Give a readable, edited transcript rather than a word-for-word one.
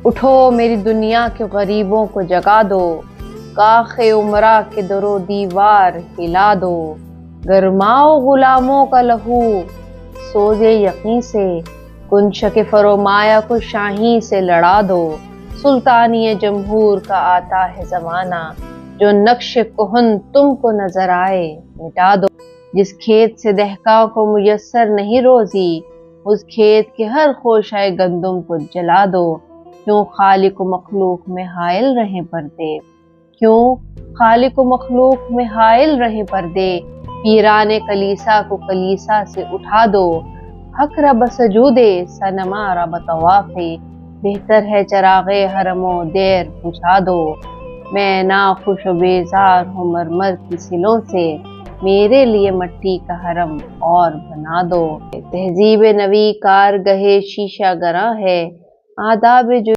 اٹھو میری دنیا کے غریبوں کو جگا دو، کاخ عمرہ کے در و دیوار ہلا دو، گرماؤ غلاموں کا لہو سوز یقین سے، کنشک فرومایہ کو شاہیں سے لڑا دو، سلطانی جمہور کا آتا ہے زمانہ، جو نقش کہن تم کو نظر آئے مٹا دو۔ جس کھیت سے دہقاں کو میسر نہیں روزی، اس کھیت کے ہر خوشہ گندم کو جلا دو۔ کیوں خالق و مخلوق میں حائل رہیں پردے، کیوں خالق و مخلوق میں حائل رہیں پردے، پیران کلیسا کو کلیسا سے اٹھا دو، حق را بسجود صنما را بطواف، بہتر ہے چراغ حرم و دیر بجھا دو۔ میں ناخوش و بیزار ہوں مرمر کی سلوں سے، میرے لیے مٹی کا حرم اور بنا دو۔ تہذیب نوی کارگہ شیشہ گراں ہے، آداب جو